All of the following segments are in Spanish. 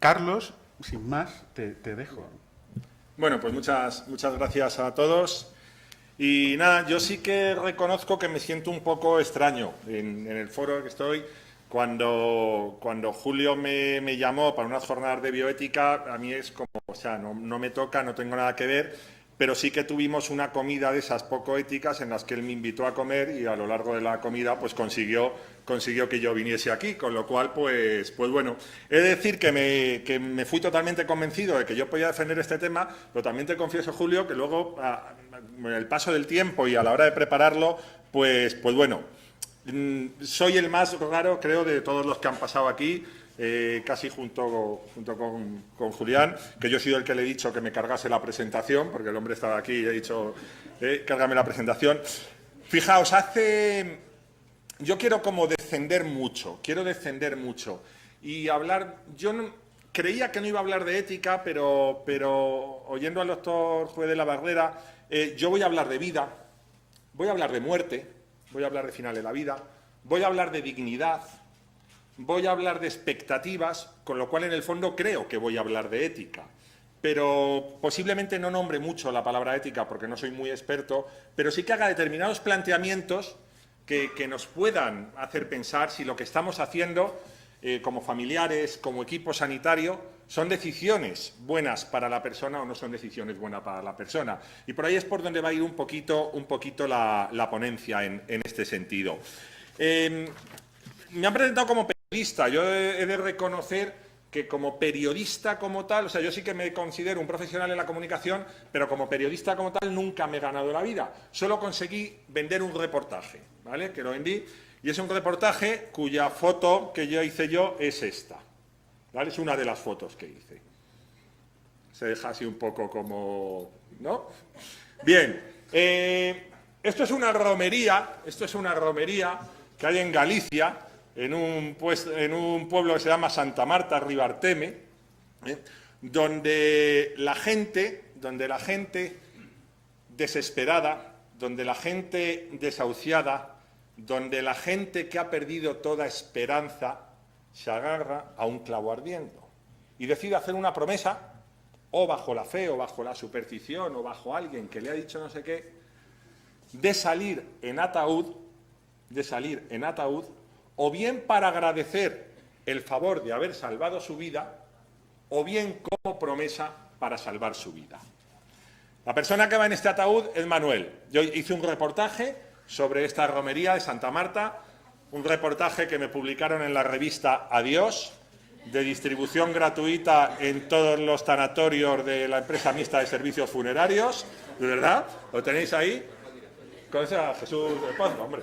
Carlos, sin más, te dejo. Bueno, pues muchas gracias a todos. Y nada, yo sí que reconozco que me siento un poco extraño en el foro que estoy. Cuando Julio me llamó para unas jornadas de bioética, a mí es como, o sea, no me toca, no tengo nada que ver, pero sí que tuvimos una comida de esas poco éticas en las que él me invitó a comer y a lo largo de la comida pues consiguió que yo viniese aquí, con lo cual pues bueno, he de decir que me fui totalmente convencido de que yo podía defender este tema, pero también te confieso, Julio, que luego en el paso del tiempo y a la hora de prepararlo, pues bueno, soy el más raro, creo, de todos los que han pasado aquí, casi junto con Julián, que yo he sido el que le he dicho que me cargase la presentación, porque el hombre estaba aquí y he dicho, cárgame la presentación. Fijaos, yo quiero como descender mucho, y hablar, creía que no iba a hablar de ética, pero oyendo al doctor Juez de la Barrera, yo voy a hablar de vida, voy a hablar de muerte, voy a hablar de final de la vida, voy a hablar de dignidad, voy a hablar de expectativas, con lo cual en el fondo creo que voy a hablar de ética. Pero posiblemente no nombre mucho la palabra ética porque no soy muy experto, pero sí que haga determinados planteamientos que nos puedan hacer pensar si lo que estamos haciendo como familiares, como equipo sanitario, son decisiones buenas para la persona o no son decisiones buenas para la persona. Y por ahí es por donde va a ir un poquito la ponencia en este sentido. Me han presentado como periodista. Yo he de reconocer que como periodista como tal, o sea, yo sí que me considero un profesional en la comunicación, pero como periodista como tal nunca me he ganado la vida. Solo conseguí vender un reportaje, ¿vale? Que lo vendí. Y es un reportaje cuya foto que yo hice es esta, ¿vale? Es una de las fotos que hice. Se deja así un poco como, ¿no? Bien, esto es una romería que hay en Galicia, en un pueblo que se llama Santa Marta, Ribarteme, donde la gente desesperada, donde la gente desahuciada, donde la gente que ha perdido toda esperanza se agarra a un clavo ardiendo y decide hacer una promesa, o bajo la fe, o bajo la superstición, o bajo alguien que le ha dicho no sé qué, de salir en ataúd, o bien para agradecer el favor de haber salvado su vida, o bien como promesa para salvar su vida. La persona que va en este ataúd es Manuel. Yo hice un reportaje sobre esta romería de Santa Marta, un reportaje que me publicaron en la revista Adiós, de distribución gratuita en todos los tanatorios de la empresa mixta de servicios funerarios. ¿De verdad? ¿Lo tenéis ahí? ¿Conoces a Jesús de Paz? Hombre.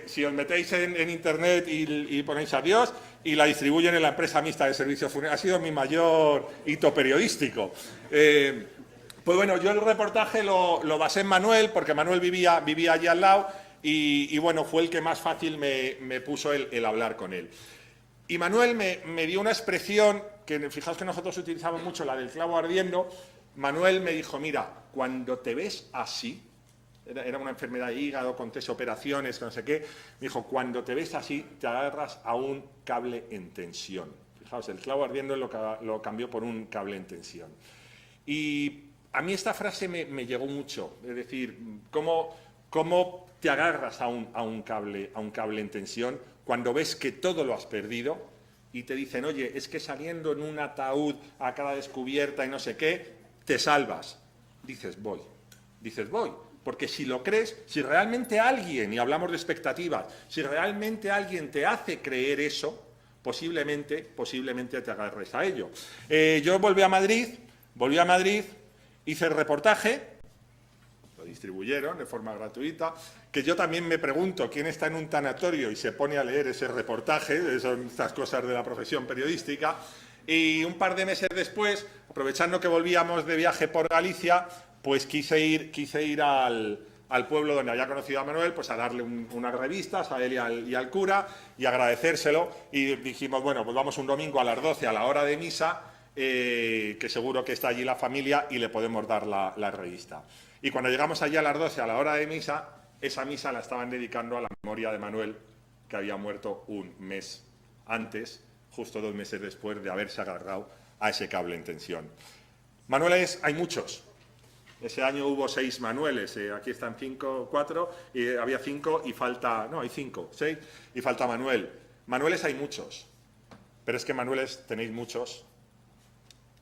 Si os metéis en internet y ponéis Adiós y la distribuyen en la empresa mixta de servicios funerarios, ha sido mi mayor hito periodístico. Pues bueno, yo el reportaje lo basé en Manuel, porque Manuel vivía allí al lado y bueno, fue el que más fácil me puso el hablar con él. Y Manuel me dio una expresión que, fijaos que nosotros utilizamos mucho, la del clavo ardiendo. Manuel me dijo, mira, cuando te ves así, era una enfermedad de hígado, con 3 operaciones, no sé qué, me dijo, cuando te ves así, te agarras a un cable en tensión. Fijaos, el clavo ardiendo lo cambió por un cable en tensión. Y a mí esta frase me llegó mucho, es decir, ¿cómo te agarras a un cable en tensión cuando ves que todo lo has perdido y te dicen, oye, es que saliendo en un ataúd a cara descubierta y no sé qué, te salvas? Dices, voy, porque si lo crees, si realmente alguien, y hablamos de expectativas, si realmente alguien te hace creer eso, posiblemente te agarres a ello. Yo volví a Madrid, hice el reportaje, lo distribuyeron de forma gratuita, que yo también me pregunto quién está en un tanatorio y se pone a leer ese reportaje, son estas cosas de la profesión periodística, y un par de meses después, aprovechando que volvíamos de viaje por Galicia, pues quise ir al pueblo donde había conocido a Manuel, pues a darle unas revistas a él y al cura y agradecérselo, y dijimos, bueno, pues vamos un domingo a las 12 a la hora de misa, que seguro que está allí la familia y le podemos dar la revista. Y cuando llegamos allí a las 12 a la hora de misa, esa misa la estaban dedicando a la memoria de Manuel, que había muerto un mes antes, justo 2 meses después de haberse agarrado a ese cable en tensión. Manuales hay muchos. Ese año hubo 6 Manueles, aquí están 4, había 5 y falta, no, hay 5, 6 y falta Manuel. Manueles hay muchos, pero es que Manueles tenéis muchos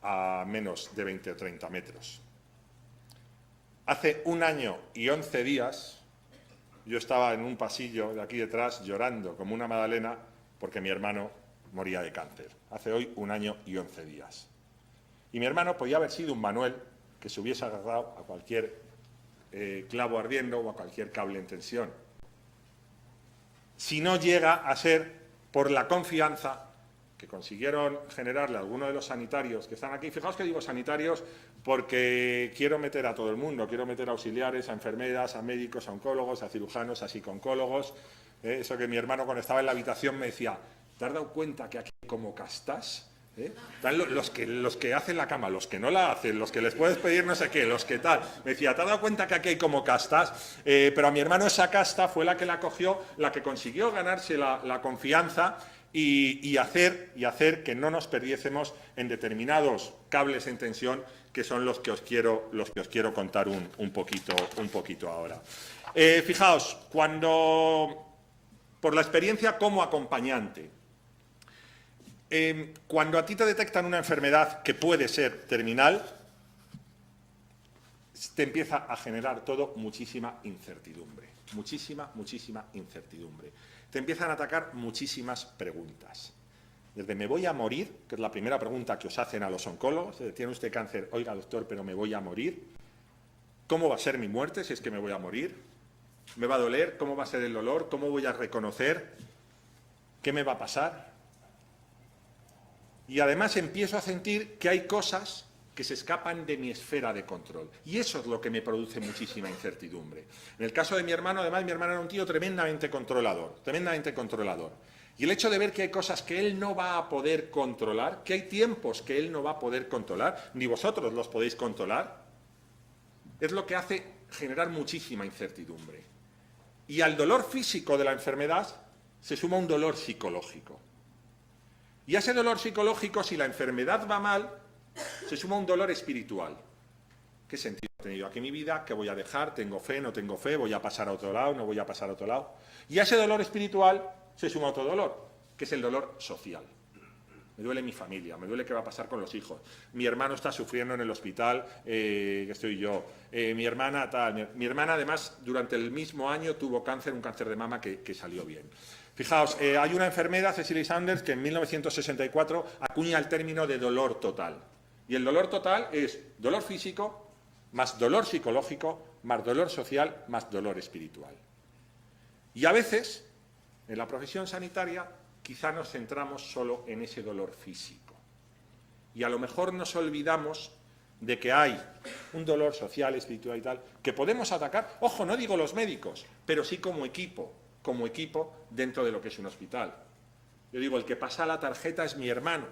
a menos de 20 o 30 metros. Hace 1 año y 11 días yo estaba en un pasillo de aquí detrás llorando como una magdalena porque mi hermano moría de cáncer. Hace hoy 1 año y 11 días. Y mi hermano podía haber sido un Manuel que se hubiese agarrado a cualquier clavo ardiendo o a cualquier cable en tensión. Si no llega a ser por la confianza que consiguieron generarle a algunos de los sanitarios que están aquí. Fijaos que digo sanitarios porque quiero meter a todo el mundo, quiero meter a auxiliares, a enfermeras, a médicos, a oncólogos, a cirujanos, a psicooncólogos. Eso que mi hermano cuando estaba en la habitación me decía, ¿te has dado cuenta que aquí como castas? Están los que hacen la cama, los que no la hacen, los que les puedes pedir no sé qué, los que tal. Me decía, ¿te has dado cuenta que aquí hay como castas? Pero a mi hermano esa casta fue la que la cogió, la que consiguió ganarse la confianza y hacer que no nos perdiésemos en determinados cables en tensión que son los que os quiero contar un poquito ahora. Fijaos, por la experiencia como acompañante, cuando a ti te detectan una enfermedad que puede ser terminal, te empieza a generar todo muchísima incertidumbre, muchísima incertidumbre. Te empiezan a atacar muchísimas preguntas. Desde ¿me voy a morir?, que es la primera pregunta que os hacen a los oncólogos, ¿tiene usted cáncer? Oiga, doctor, pero me voy a morir. ¿Cómo va a ser mi muerte si es que me voy a morir? ¿Me va a doler? ¿Cómo va a ser el dolor? ¿Cómo voy a reconocer? ¿Qué me va a pasar? Y además empiezo a sentir que hay cosas que se escapan de mi esfera de control. Y eso es lo que me produce muchísima incertidumbre. En el caso de mi hermano, además, mi hermano era un tío tremendamente controlador. Y el hecho de ver que hay cosas que él no va a poder controlar, que hay tiempos que él no va a poder controlar, ni vosotros los podéis controlar, es lo que hace generar muchísima incertidumbre. Y al dolor físico de la enfermedad se suma un dolor psicológico. Y a ese dolor psicológico, si la enfermedad va mal, se suma un dolor espiritual. ¿Qué sentido ha tenido aquí mi vida? ¿Qué voy a dejar? ¿Tengo fe? ¿No tengo fe? ¿Voy a pasar a otro lado? ¿No voy a pasar a otro lado? Y a ese dolor espiritual se suma otro dolor, que es el dolor social. Me duele mi familia, me duele qué va a pasar con los hijos. Mi hermano está sufriendo en el hospital, que estoy yo. Mi hermana tal. Mi hermana, además, durante el mismo año tuvo cáncer, un cáncer de mama que salió bien. Fijaos, hay una enfermera, Cecily Saunders, que en 1964 acuña el término de dolor total. Y el dolor total es dolor físico, más dolor psicológico, más dolor social, más dolor espiritual. Y a veces, en la profesión sanitaria, quizá nos centramos solo en ese dolor físico. Y a lo mejor nos olvidamos de que hay un dolor social, espiritual y tal, que podemos atacar, ojo, no digo los médicos, pero sí como equipo dentro de lo que es un hospital. Yo digo, el que pasa la tarjeta es mi hermano,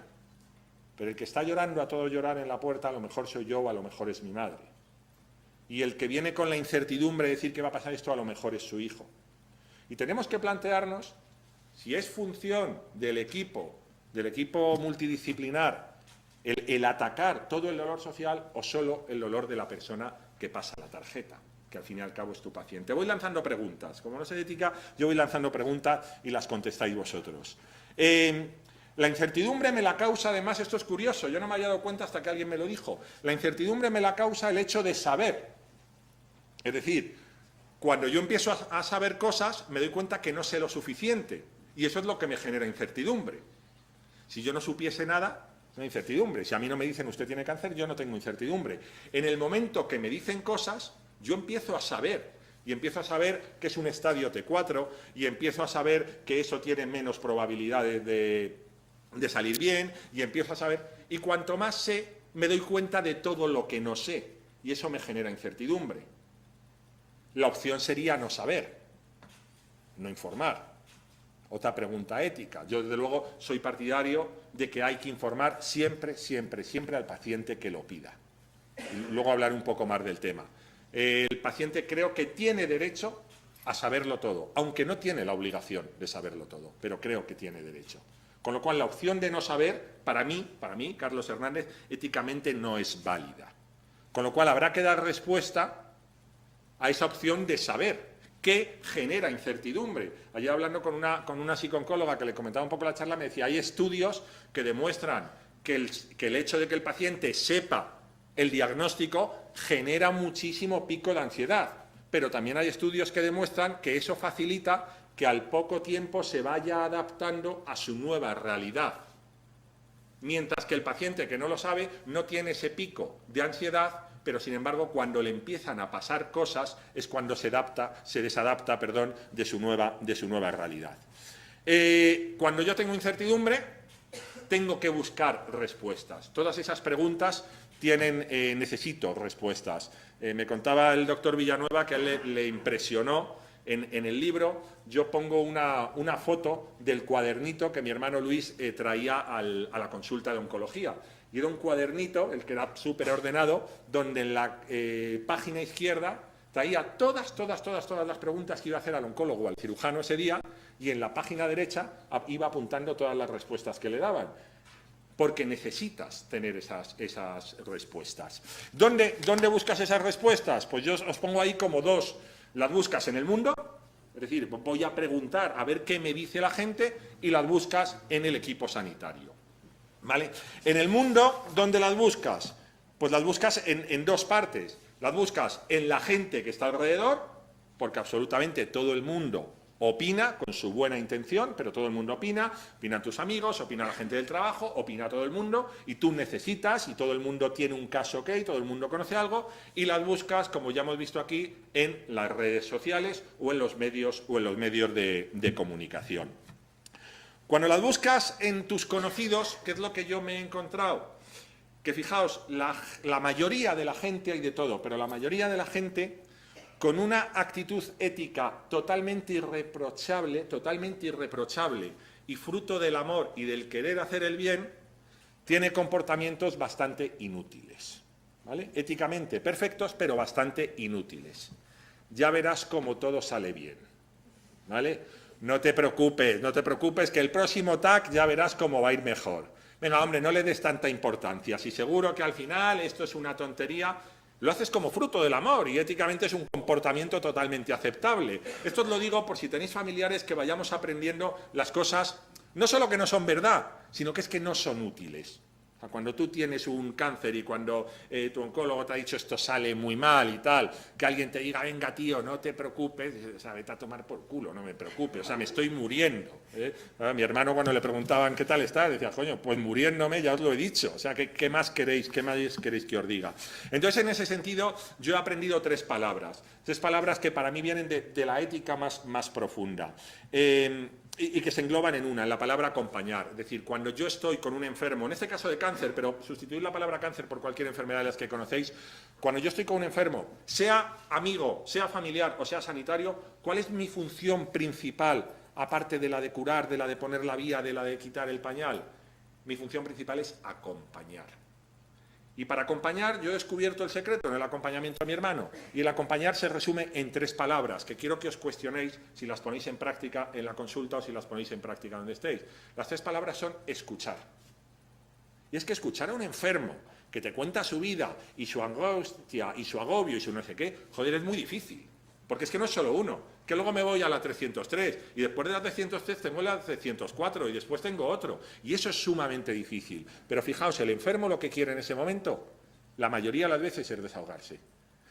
pero el que está llorando a todo llorar en la puerta a lo mejor soy yo o a lo mejor es mi madre. Y el que viene con la incertidumbre de decir que va a pasar esto a lo mejor es su hijo. Y tenemos que plantearnos si es función del equipo multidisciplinar, el atacar todo el dolor social o solo el dolor de la persona que pasa la tarjeta, que al fin y al cabo es tu paciente. Voy lanzando preguntas. Como no sé de ética, yo voy lanzando preguntas y las contestáis vosotros. La incertidumbre me la causa, además, esto es curioso, yo no me había dado cuenta hasta que alguien me lo dijo, la incertidumbre me la causa el hecho de saber. Es decir, cuando yo empiezo a saber cosas, me doy cuenta que no sé lo suficiente. Y eso es lo que me genera incertidumbre. Si yo no supiese nada, no hay incertidumbre. Si a mí no me dicen usted tiene cáncer, yo no tengo incertidumbre. En el momento que me dicen cosas, yo empiezo a saber. Y empiezo a saber que es un estadio T4 y empiezo a saber que eso tiene menos probabilidades de salir bien y empiezo a saber. Y cuanto más sé, me doy cuenta de todo lo que no sé. Y eso me genera incertidumbre. La opción sería no saber, no informar. Otra pregunta ética. Yo, desde luego, soy partidario de que hay que informar siempre al paciente que lo pida. Y luego hablaré un poco más del tema. El paciente creo que tiene derecho a saberlo todo, aunque no tiene la obligación de saberlo todo, pero creo que tiene derecho. Con lo cual, la opción de no saber, para mí, Carlos Hernández, éticamente no es válida. Con lo cual, habrá que dar respuesta a esa opción de saber, que genera incertidumbre. Ayer hablando con una psicóloga que le comentaba un poco la charla, me decía, hay estudios que demuestran que el hecho de que el paciente sepa el diagnóstico genera muchísimo pico de ansiedad, pero también hay estudios que demuestran que eso facilita que al poco tiempo se vaya adaptando a su nueva realidad. Mientras que el paciente que no lo sabe no tiene ese pico de ansiedad, pero sin embargo cuando le empiezan a pasar cosas es cuando se desadapta de su nueva realidad. Cuando yo tengo incertidumbre, tengo que buscar respuestas. Todas esas preguntas necesito respuestas. Me contaba el doctor Villanueva que a él le impresionó en el libro. Yo pongo una foto del cuadernito que mi hermano Luis traía a la consulta de oncología. Y era un cuadernito, el que era súper ordenado, donde en la página izquierda traía todas las preguntas que iba a hacer al oncólogo, al cirujano ese día, y en la página derecha iba apuntando todas las respuestas que le daban. Porque necesitas tener esas respuestas. ¿Dónde buscas esas respuestas? Pues yo os pongo ahí como dos. Las buscas en el mundo, es decir, voy a preguntar a ver qué me dice la gente, y las buscas en el equipo sanitario. ¿Vale? En el mundo, ¿dónde las buscas? Pues las buscas en dos partes. Las buscas en la gente que está alrededor, porque absolutamente todo el mundo opina con su buena intención, pero todo el mundo opina, opinan tus amigos, opina la gente del trabajo, opina todo el mundo, y tú necesitas, y todo el mundo tiene un caso y todo el mundo conoce algo, y las buscas, como ya hemos visto aquí, en las redes sociales o en los medios de comunicación. Cuando las buscas en tus conocidos, ¿qué es lo que yo me he encontrado? Que fijaos, la mayoría de la gente, hay de todo, pero la mayoría de la gente, con una actitud ética totalmente irreprochable y fruto del amor y del querer hacer el bien, tiene comportamientos bastante inútiles, ¿vale? Éticamente perfectos, pero bastante inútiles. Ya verás cómo todo sale bien, ¿vale? No te preocupes, que el próximo TAC ya verás cómo va a ir mejor. Venga, hombre, no le des tanta importancia, si seguro que al final esto es una tontería. Lo haces como fruto del amor y éticamente es un comportamiento totalmente aceptable. Esto os lo digo por si tenéis familiares, que vayamos aprendiendo las cosas, no solo que no son verdad, sino que es que no son útiles. O sea, cuando tú tienes un cáncer y cuando tu oncólogo te ha dicho esto sale muy mal y tal, que alguien te diga, venga tío, no te preocupes, o sea, vete a tomar por culo, no me preocupes, o sea, me estoy muriendo. A mi hermano, cuando le preguntaban qué tal está, decía, coño, pues muriéndome, ya os lo he dicho, o sea, ¿qué más queréis que os diga? Entonces, en ese sentido, yo he aprendido tres palabras que para mí vienen de la ética más profunda. Y que se engloban en la palabra acompañar. Es decir, cuando yo estoy con un enfermo, en este caso de cáncer, pero sustituir la palabra cáncer por cualquier enfermedad de las que conocéis, cuando yo estoy con un enfermo, sea amigo, sea familiar o sea sanitario, ¿cuál es mi función principal, aparte de la de curar, de la de poner la vía, de la de quitar el pañal? Mi función principal es acompañar. Y para acompañar, yo he descubierto el secreto en el acompañamiento a mi hermano. Y el acompañar se resume en tres palabras, que quiero que os cuestionéis si las ponéis en práctica en la consulta o si las ponéis en práctica donde estéis. Las tres palabras son escuchar. Y es que escuchar a un enfermo que te cuenta su vida y su angustia y su agobio y su no sé qué, joder, es muy difícil. Porque es que no es solo uno, que luego me voy a la 303 y después de la 303 tengo la 304 y después tengo otro. Y eso es sumamente difícil. Pero fijaos, el enfermo lo que quiere en ese momento, la mayoría de las veces, es desahogarse.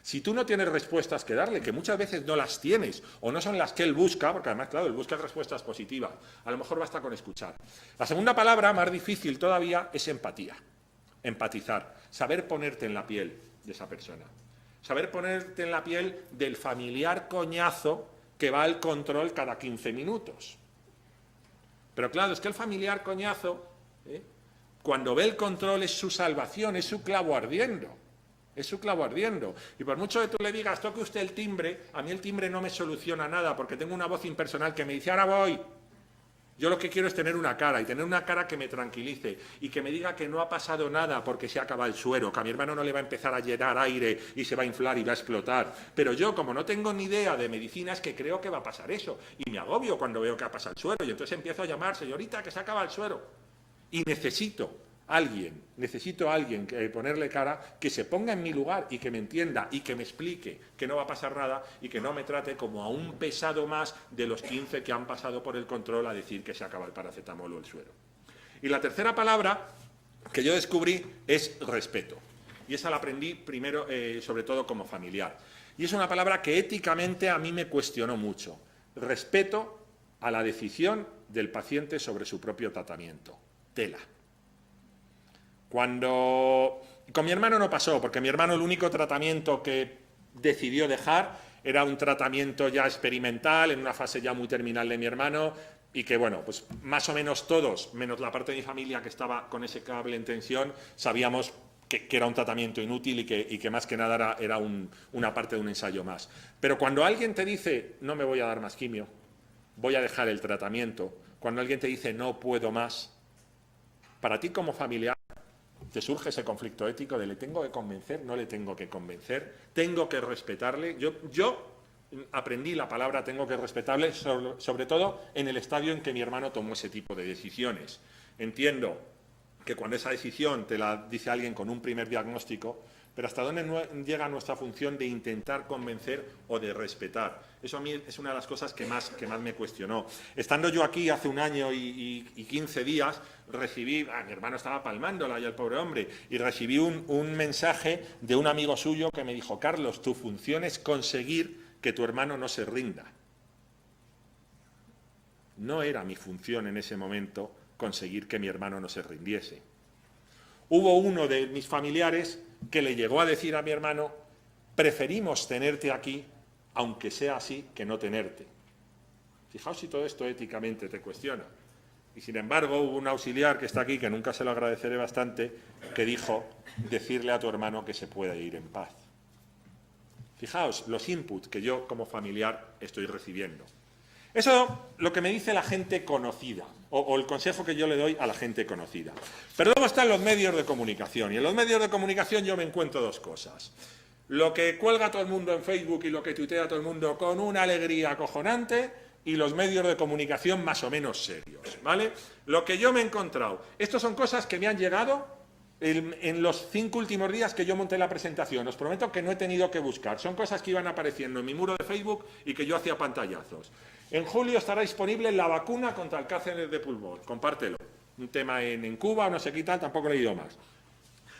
Si tú no tienes respuestas que darle, que muchas veces no las tienes o no son las que él busca, porque además, claro, él busca respuestas positivas, a lo mejor basta con escuchar. La segunda palabra, más difícil todavía, es empatía. Empatizar, saber ponerte en la piel de esa persona. Saber ponerte en la piel del familiar coñazo que va al control cada 15 minutos. Pero claro, es que el familiar coñazo, cuando ve el control, es su salvación, es su clavo ardiendo. Es su clavo ardiendo. Y por mucho que tú le digas, toque usted el timbre, a mí el timbre no me soluciona nada porque tengo una voz impersonal que me dice, ahora voy. Yo lo que quiero es tener una cara, y tener una cara que me tranquilice y que me diga que no ha pasado nada porque se acaba el suero, que a mi hermano no le va a empezar a llenar aire y se va a inflar y va a explotar. Pero yo, como no tengo ni idea de medicina, es que creo que va a pasar eso. Y me agobio cuando veo que ha pasado el suero. Y entonces empiezo a llamar, señorita, que se acaba el suero. Y necesito a alguien que ponerle cara, que se ponga en mi lugar y que me entienda y que me explique que no va a pasar nada y que no me trate como a un pesado más de los 15 que han pasado por el control a decir que se acaba el paracetamol o el suero. Y la tercera palabra que yo descubrí es respeto. Y esa la aprendí primero, sobre todo como familiar. Y es una palabra que éticamente a mí me cuestionó mucho. Respeto a la decisión del paciente sobre su propio tratamiento. Tela. Cuando... Con mi hermano no pasó, porque mi hermano el único tratamiento que decidió dejar era un tratamiento ya experimental, en una fase ya muy terminal de mi hermano, y que, bueno, pues más o menos todos, menos la parte de mi familia que estaba con ese cable en tensión, sabíamos que era un tratamiento inútil y que más que nada era una parte de un ensayo más. Pero cuando alguien te dice, no me voy a dar más quimio, voy a dejar el tratamiento, cuando alguien te dice, no puedo más, para ti como familiar, te surge ese conflicto ético de le tengo que convencer, no le tengo que convencer, tengo que respetarle. Yo aprendí la palabra tengo que respetarle, sobre todo en el estadio en que mi hermano tomó ese tipo de decisiones. Entiendo que cuando esa decisión te la dice alguien con un primer diagnóstico, pero hasta dónde llega nuestra función de intentar convencer o de respetar. Eso a mí es una de las cosas que más me cuestionó. Estando yo aquí hace un año y 15 días, recibí, mi hermano estaba palmándola ya el pobre hombre, y recibí un mensaje de un amigo suyo que me dijo, Carlos, tu función es conseguir que tu hermano no se rinda. No era mi función en ese momento conseguir que mi hermano no se rindiese. Hubo uno de mis familiares que le llegó a decir a mi hermano, preferimos tenerte aquí, aunque sea así, que no tenerte. Fijaos si todo esto éticamente te cuestiona. Y sin embargo, hubo un auxiliar que está aquí, que nunca se lo agradeceré bastante, que dijo, decirle a tu hermano que se puede ir en paz. Fijaos los inputs que yo como familiar estoy recibiendo. Eso lo que me dice la gente conocida, o el consejo que yo le doy a la gente conocida. Pero luego están los medios de comunicación, y en los medios de comunicación yo me encuentro dos cosas. Lo que cuelga todo el mundo en Facebook y lo que tuitea todo el mundo con una alegría acojonante, y los medios de comunicación más o menos serios, ¿vale? Lo que yo me he encontrado, estas son cosas que me han llegado en los 5 últimos días que yo monté la presentación. Os prometo que no he tenido que buscar, son cosas que iban apareciendo en mi muro de Facebook y que yo hacía pantallazos. En julio estará disponible la vacuna contra el cáncer de pulmón, compártelo. Un tema en Cuba o no sé qué tal, tampoco he leído más.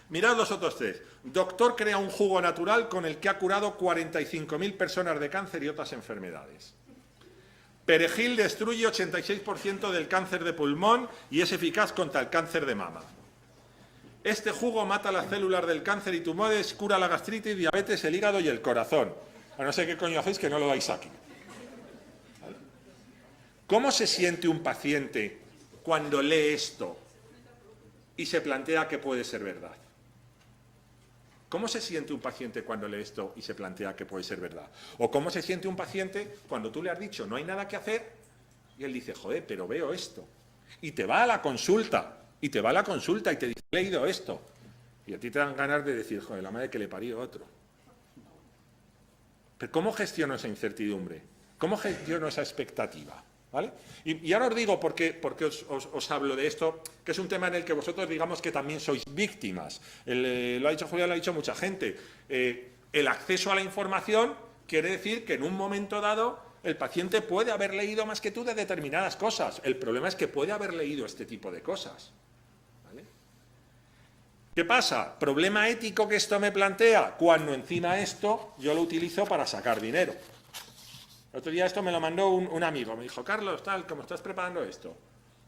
Mirad los otros tres. Doctor crea un jugo natural con el que ha curado 45.000 personas de cáncer y otras enfermedades. Perejil destruye 86% del cáncer de pulmón y es eficaz contra el cáncer de mama. Este jugo mata las células del cáncer y tumores, cura la gastritis, diabetes, el hígado y el corazón. A no ser qué coño hacéis que no lo dais aquí. ¿Cómo se siente un paciente cuando lee esto y se plantea que puede ser verdad? ¿Cómo se siente un paciente cuando lee esto y se plantea que puede ser verdad? ¿O cómo se siente un paciente cuando tú le has dicho no hay nada que hacer y él dice, joder, pero veo esto? Y te va a la consulta, y te dice, he leído esto. Y a ti te dan ganas de decir, joder, la madre que le parió otro. Pero ¿cómo gestiono esa incertidumbre? ¿Cómo gestiono esa expectativa? ¿Vale? Y ahora os digo por qué os hablo de esto, que es un tema en el que vosotros digamos que también sois víctimas. Lo ha dicho Julián, lo ha dicho mucha gente. El acceso a la información quiere decir que en un momento dado el paciente puede haber leído más que tú de determinadas cosas. El problema es que puede haber leído este tipo de cosas. ¿Vale? ¿Qué pasa? Problema ético que esto me plantea cuando encima esto yo lo utilizo para sacar dinero. El otro día esto me lo mandó un amigo, me dijo, Carlos, tal, ¿cómo estás preparando esto?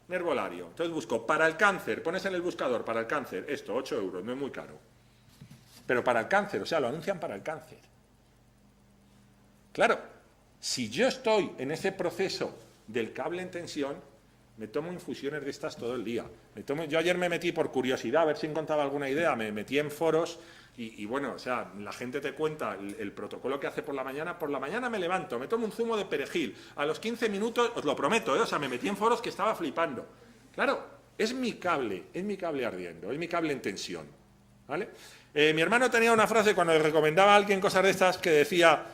Un herbolario. Entonces busco, para el cáncer, pones en el buscador, para el cáncer, esto, 8 euros, no es muy caro. Pero para el cáncer, o sea, lo anuncian para el cáncer. Claro, si yo estoy en ese proceso del cable en tensión, Me tomo infusiones de estas todo el día. Yo ayer me metí por curiosidad, a ver si encontraba alguna idea, me metí en foros y bueno, o sea, la gente te cuenta el protocolo que hace por la mañana me levanto, me tomo un zumo de perejil, a los 15 minutos, os lo prometo, o sea, me metí en foros que estaba flipando. Claro, es mi cable ardiendo, es mi cable en tensión, ¿vale? Mi hermano tenía una frase cuando le recomendaba a alguien cosas de estas que decía,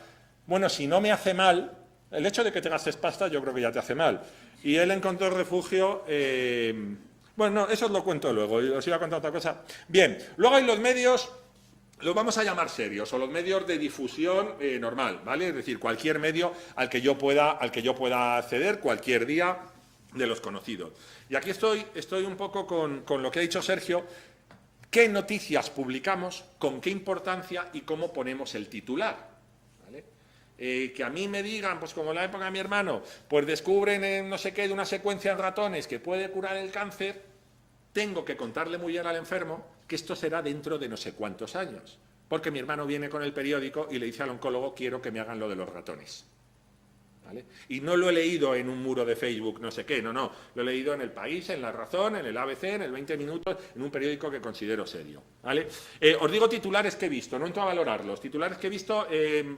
bueno, si no me hace mal, el hecho de que te gastes pasta yo creo que ya te hace mal. Y él encontró refugio... bueno, no, eso os lo cuento luego, os iba a contar otra cosa. Bien, luego hay los medios, los vamos a llamar serios, o los medios de difusión normal, ¿vale? Es decir, cualquier medio al que yo pueda acceder cualquier día de los conocidos. Y aquí estoy un poco con lo que ha dicho Sergio, qué noticias publicamos, con qué importancia y cómo ponemos el titular. Que a mí me digan, pues como en la época de mi hermano, pues descubren no sé qué de una secuencia en ratones que puede curar el cáncer, tengo que contarle muy bien al enfermo que esto será dentro de no sé cuántos años. Porque mi hermano viene con el periódico y le dice al oncólogo, quiero que me hagan lo de los ratones. ¿Vale? Y no lo he leído en un muro de Facebook, no sé qué, no, lo he leído en El País, en La Razón, en el ABC, en el 20 Minutos, en un periódico que considero serio, ¿vale? Os digo titulares que he visto, no entro a valorarlos, titulares que he visto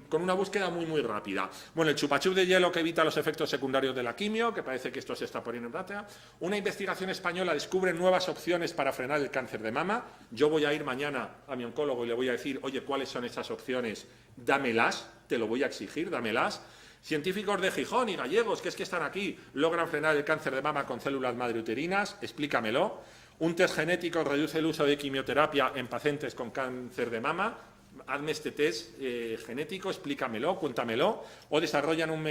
con una búsqueda muy rápida. Bueno, el chupachup de hielo que evita los efectos secundarios de la quimio, que parece que esto se está poniendo en práctica. Una investigación española descubre nuevas opciones para frenar el cáncer de mama. Yo voy a ir mañana a mi oncólogo y le voy a decir, oye, ¿cuáles son esas opciones? Dámelas, te lo voy a exigir, dámelas. Científicos de Gijón y gallegos, que es que están aquí, logran frenar el cáncer de mama con células madreuterinas, explícamelo. Un test genético reduce el uso de quimioterapia en pacientes con cáncer de mama. Hazme este test genético, explícamelo, cuéntamelo. O desarrollan un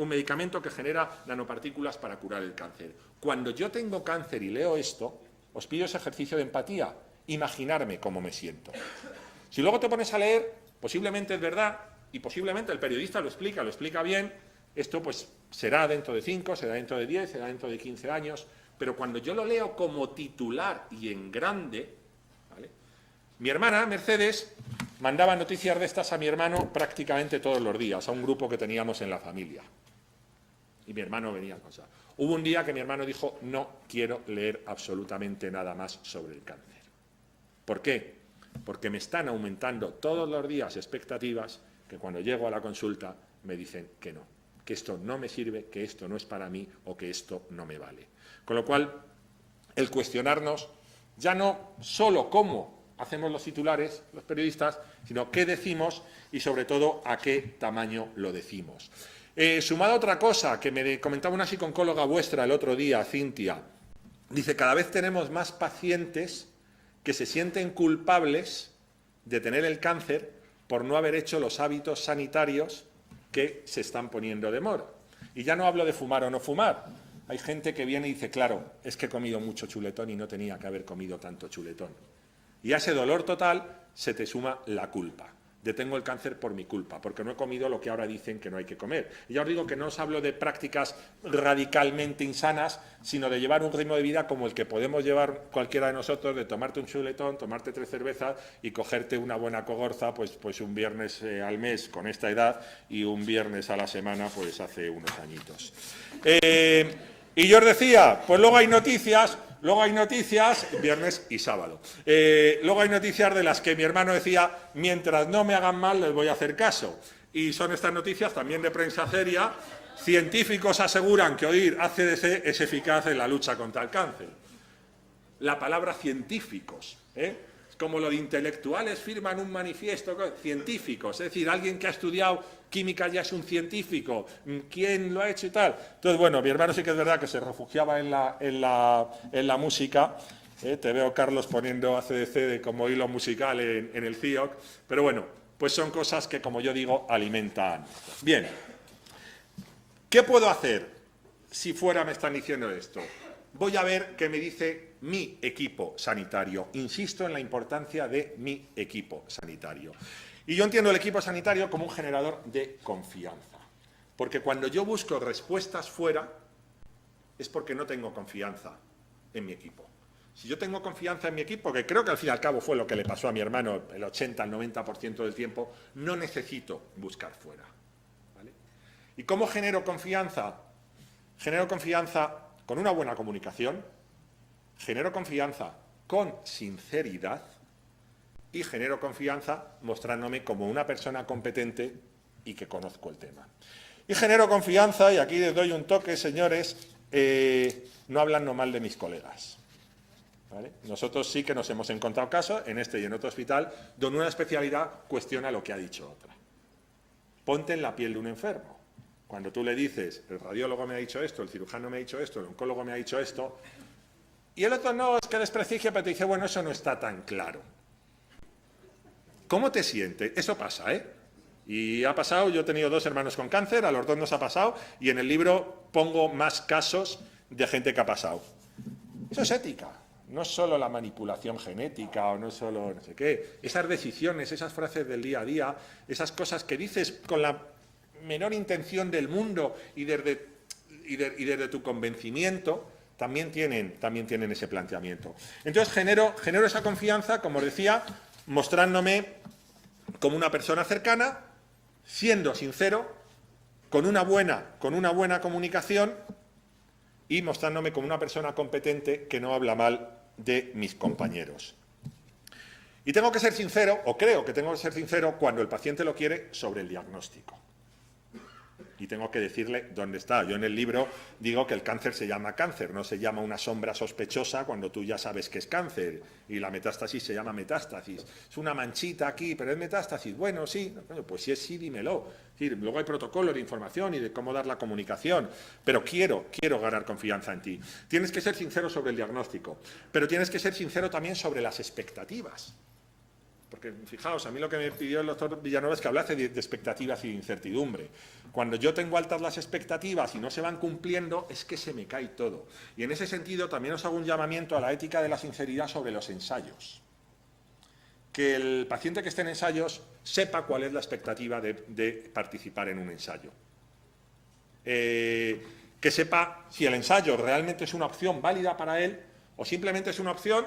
medicamento que genera nanopartículas para curar el cáncer. Cuando yo tengo cáncer y leo esto, os pido ese ejercicio de empatía, imaginarme cómo me siento. Si luego te pones a leer, posiblemente es verdad, y posiblemente el periodista lo explica bien, esto pues será dentro de 5, será dentro de 10, será dentro de 15 años, pero cuando yo lo leo como titular y en grande, ¿vale? Mi hermana, Mercedes, mandaba noticias de estas a mi hermano prácticamente todos los días, a un grupo que teníamos en la familia. Y mi hermano venía a cosas. Hubo un día que mi hermano dijo, no quiero leer absolutamente nada más sobre el cáncer. ¿Por qué? Porque me están aumentando todos los días expectativas que cuando llego a la consulta me dicen que no, que esto no me sirve, que esto no es para mí o que esto no me vale. Con lo cual, el cuestionarnos ya no solo cómo hacemos los titulares, los periodistas, sino qué decimos y sobre todo a qué tamaño lo decimos. Sumado a otra cosa que me comentaba una psicooncóloga vuestra el otro día, Cintia, dice, cada vez tenemos más pacientes que se sienten culpables de tener el cáncer por no haber hecho los hábitos sanitarios que se están poniendo de moda. Y ya no hablo de fumar o no fumar. Hay gente que viene y dice, claro, es que he comido mucho chuletón y no tenía que haber comido tanto chuletón. Y a ese dolor total se te suma la culpa. De tengo el cáncer por mi culpa, porque no he comido lo que ahora dicen que no hay que comer. Y ya os digo que no os hablo de prácticas radicalmente insanas, sino de llevar un ritmo de vida como el que podemos llevar cualquiera de nosotros, de tomarte un chuletón, tomarte 3 cervezas y cogerte una buena cogorza, pues un viernes al mes con esta edad y un viernes a la semana, pues hace unos añitos. Y yo os decía, pues luego hay noticias, viernes y sábado. Luego hay noticias de las que mi hermano decía, mientras no me hagan mal, les voy a hacer caso. Y son estas noticias también de prensa seria. Científicos aseguran que oír ACDC es eficaz en la lucha contra el cáncer. La palabra científicos, es como lo de intelectuales firman un manifiesto, científicos, es decir, alguien que ha estudiado química ya es un científico, ¿quién lo ha hecho y tal? Entonces, bueno, mi hermano sí que es verdad que se refugiaba en la música, te veo, Carlos, poniendo ACDC de como hilo musical en el CIOC, pero bueno, pues son cosas que, como yo digo, alimentan. Bien, ¿qué puedo hacer si fuera me están diciendo esto? Voy a ver qué me dice mi equipo sanitario. Insisto en la importancia de mi equipo sanitario. Y yo entiendo el equipo sanitario como un generador de confianza. Porque cuando yo busco respuestas fuera, es porque no tengo confianza en mi equipo. Si yo tengo confianza en mi equipo, que creo que al fin y al cabo fue lo que le pasó a mi hermano el 80 al 90% del tiempo, no necesito buscar fuera. ¿Vale? ¿Y cómo genero confianza? Genero confianza con una buena comunicación, genero confianza con sinceridad y genero confianza mostrándome como una persona competente y que conozco el tema. Y genero confianza, y aquí les doy un toque, señores, no hablando mal de mis colegas. ¿Vale? Nosotros sí que nos hemos encontrado casos, en este y en otro hospital, donde una especialidad cuestiona lo que ha dicho otra. Ponte en la piel de un enfermo. Cuando tú le dices, el radiólogo me ha dicho esto, el cirujano me ha dicho esto, el oncólogo me ha dicho esto, y el otro no, es que desprestigia, pero te dice, bueno, eso no está tan claro. ¿Cómo te sientes? Eso pasa, ¿eh? Y ha pasado, yo he tenido 2 hermanos con cáncer, a los 2 nos ha pasado, y en el libro pongo más casos de gente que ha pasado. Eso es ética, no es solo la manipulación genética o no es solo no sé qué. Esas decisiones, esas frases del día a día, esas cosas que dices con la menor intención del mundo y desde tu convencimiento, también tienen ese planteamiento. Entonces genero esa confianza, como os decía, mostrándome como una persona cercana, siendo sincero, con una buena comunicación y mostrándome como una persona competente que no habla mal de mis compañeros. Y tengo que ser sincero, o creo que tengo que ser sincero, cuando el paciente lo quiere, sobre el diagnóstico. Y tengo que decirle dónde está. Yo en el libro digo que el cáncer se llama cáncer, no se llama una sombra sospechosa cuando tú ya sabes que es cáncer. Y la metástasis se llama metástasis. Es una manchita aquí, pero es metástasis. Bueno, sí. Bueno, pues si es sí, dímelo. Sí, luego hay protocolos de información y de cómo dar la comunicación. Pero quiero ganar confianza en ti. Tienes que ser sincero sobre el diagnóstico, pero tienes que ser sincero también sobre las expectativas. Porque, fijaos, a mí lo que me pidió el doctor Villanueva es que hablase de expectativas y de incertidumbre. Cuando yo tengo altas las expectativas y no se van cumpliendo, es que se me cae todo. Y en ese sentido también os hago un llamamiento a la ética de la sinceridad sobre los ensayos. Que el paciente que esté en ensayos sepa cuál es la expectativa de participar en un ensayo. Que sepa si el ensayo realmente es una opción válida para él o simplemente es una opción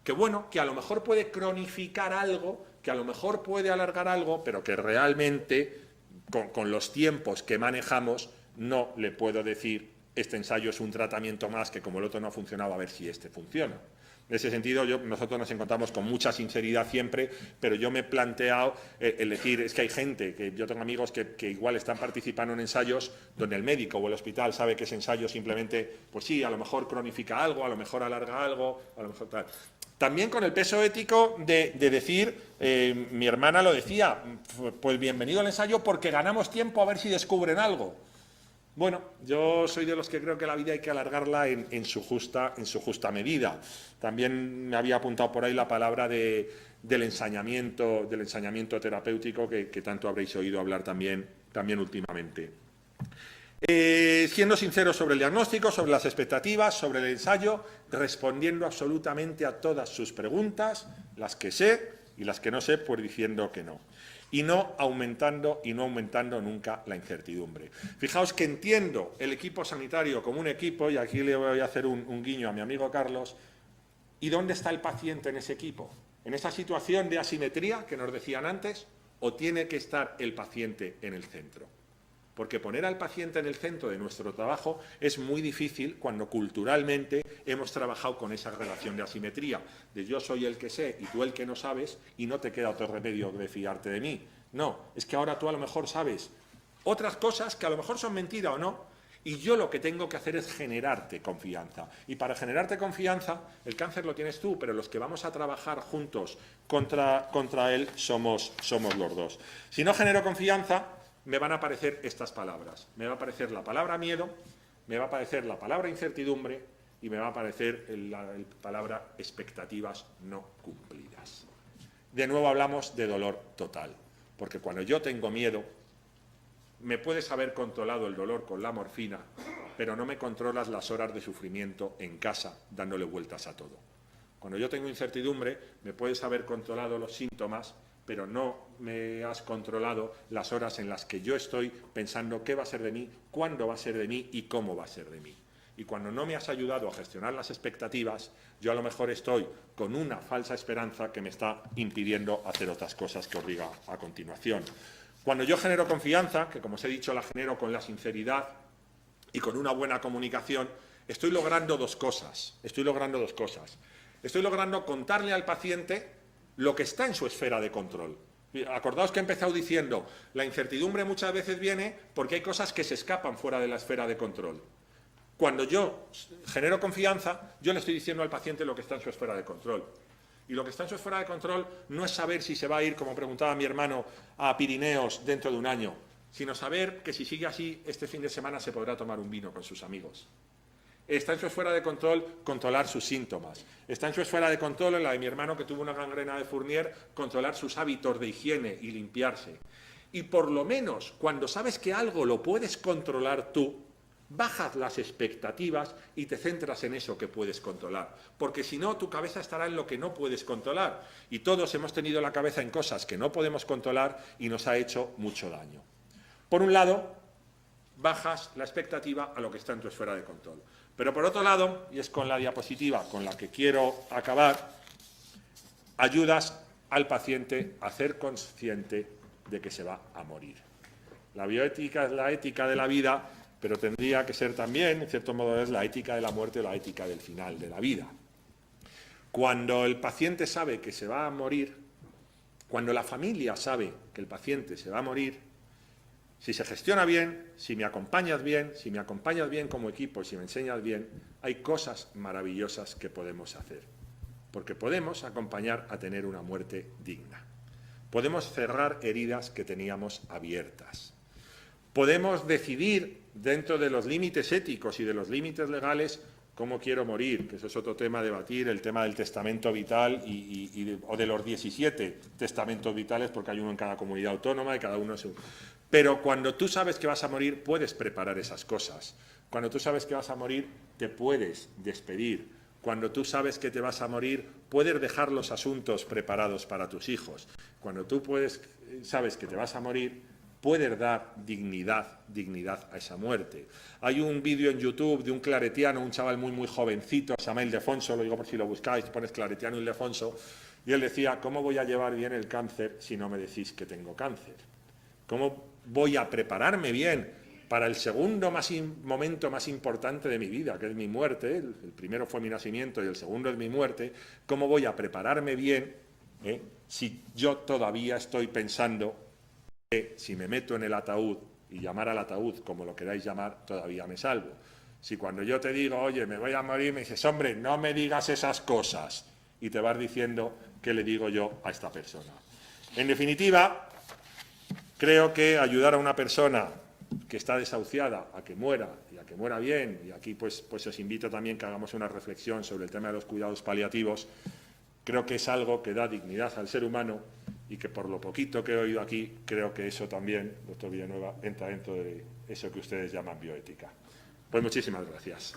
que bueno, que a lo mejor puede cronificar algo, que a lo mejor puede alargar algo, pero que realmente, con los tiempos que manejamos, no le puedo decir, este ensayo es un tratamiento más, que como el otro no ha funcionado, a ver si este funciona. En ese sentido, nosotros nos encontramos con mucha sinceridad siempre, pero yo me he planteado el decir, es que hay gente, que yo tengo amigos que igual están participando en ensayos donde el médico o el hospital sabe que ese ensayo simplemente, pues sí, a lo mejor cronifica algo, a lo mejor alarga algo, a lo mejor tal. También con el peso ético de decir, mi hermana lo decía, pues bienvenido al ensayo porque ganamos tiempo a ver si descubren algo. Bueno, yo soy de los que creo que la vida hay que alargarla en su justa medida. También me había apuntado por ahí la palabra del ensañamiento terapéutico que tanto habréis oído hablar también últimamente. Siendo sincero sobre el diagnóstico, sobre las expectativas, sobre el ensayo, respondiendo absolutamente a todas sus preguntas, las que sé y las que no sé, pues diciendo que no. Y no aumentando nunca la incertidumbre. Fijaos que entiendo el equipo sanitario como un equipo, y aquí le voy a hacer un guiño a mi amigo Carlos, ¿y dónde está el paciente en ese equipo? ¿En esa situación de asimetría que nos decían antes? ¿O tiene que estar el paciente en el centro? Porque poner al paciente en el centro de nuestro trabajo es muy difícil cuando culturalmente hemos trabajado con esa relación de asimetría, de yo soy el que sé y tú el que no sabes y no te queda otro remedio que de fiarte de mí. No, es que ahora tú a lo mejor sabes otras cosas que a lo mejor son mentira o no, y yo lo que tengo que hacer es generarte confianza. Y para generarte confianza, el cáncer lo tienes tú, pero los que vamos a trabajar juntos contra él somos los dos. Si no genero confianza, me van a aparecer estas palabras. Me va a aparecer la palabra miedo, me va a aparecer la palabra incertidumbre y me va a aparecer la palabra expectativas no cumplidas. De nuevo hablamos de dolor total, porque cuando yo tengo miedo, me puedes haber controlado el dolor con la morfina, pero no me controlas las horas de sufrimiento en casa dándole vueltas a todo. Cuando yo tengo incertidumbre, me puedes haber controlado los síntomas, pero no me has controlado las horas en las que yo estoy pensando qué va a ser de mí, cuándo va a ser de mí y cómo va a ser de mí. Y cuando no me has ayudado a gestionar las expectativas, yo a lo mejor estoy con una falsa esperanza que me está impidiendo hacer otras cosas que os diga a continuación. Cuando yo genero confianza, que como os he dicho la genero con la sinceridad y con una buena comunicación, estoy logrando dos cosas. Estoy logrando contarle al paciente lo que está en su esfera de control. Acordaos que he empezado diciendo, la incertidumbre muchas veces viene porque hay cosas que se escapan fuera de la esfera de control. Cuando yo genero confianza, yo le estoy diciendo al paciente lo que está en su esfera de control. Y lo que está en su esfera de control no es saber si se va a ir, como preguntaba mi hermano, a Pirineos dentro de un año, sino saber que si sigue así, este fin de semana se podrá tomar un vino con sus amigos. Está en su esfera de control controlar sus síntomas. Está en su esfera de control, en la de mi hermano que tuvo una gangrena de Fournier, controlar sus hábitos de higiene y limpiarse. Y por lo menos, cuando sabes que algo lo puedes controlar tú, bajas las expectativas y te centras en eso que puedes controlar. Porque si no, tu cabeza estará en lo que no puedes controlar. Y todos hemos tenido la cabeza en cosas que no podemos controlar y nos ha hecho mucho daño. Por un lado, bajas la expectativa a lo que está en tu esfera de control. Pero por otro lado, y es con la diapositiva con la que quiero acabar, ayudas al paciente a ser consciente de que se va a morir. La bioética es la ética de la vida, pero tendría que ser también, en cierto modo, es la ética de la muerte o la ética del final de la vida. Cuando el paciente sabe que se va a morir, cuando la familia sabe que el paciente se va a morir, si se gestiona bien, si me acompañas bien como equipo y si me enseñas bien, hay cosas maravillosas que podemos hacer. Porque podemos acompañar a tener una muerte digna. Podemos cerrar heridas que teníamos abiertas. Podemos decidir, dentro de los límites éticos y de los límites legales, cómo quiero morir, que eso es otro tema a debatir, el tema del testamento vital o de los 17 testamentos vitales, porque hay uno en cada comunidad autónoma y cada uno es un... Pero cuando tú sabes que vas a morir, puedes preparar esas cosas. Cuando tú sabes que vas a morir, te puedes despedir. Cuando tú sabes que te vas a morir, puedes dejar los asuntos preparados para tus hijos. Cuando tú sabes que te vas a morir, puedes dar dignidad a esa muerte. Hay un vídeo en YouTube de un claretiano, un chaval muy jovencito, se llama Ildefonso, lo digo por si lo buscáis, pones claretiano Ildefonso, y él decía, ¿cómo voy a llevar bien el cáncer si no me decís que tengo cáncer? ¿Cómo voy a prepararme bien para el segundo momento más importante de mi vida, que es mi muerte? El primero fue mi nacimiento y el segundo es mi muerte. ¿Cómo voy a prepararme bien si yo todavía estoy pensando que si me meto en el ataúd y llamar al ataúd como lo queráis llamar, todavía me salvo? Si cuando yo te digo, oye, me voy a morir, me dices, hombre, no me digas esas cosas, y te vas diciendo qué le digo yo a esta persona. En definitiva, creo que ayudar a una persona que está desahuciada a que muera y a que muera bien, y aquí pues os invito también que hagamos una reflexión sobre el tema de los cuidados paliativos, creo que es algo que da dignidad al ser humano y que por lo poquito que he oído aquí, creo que eso también, doctor Villanueva, entra dentro de eso que ustedes llaman bioética. Pues muchísimas gracias.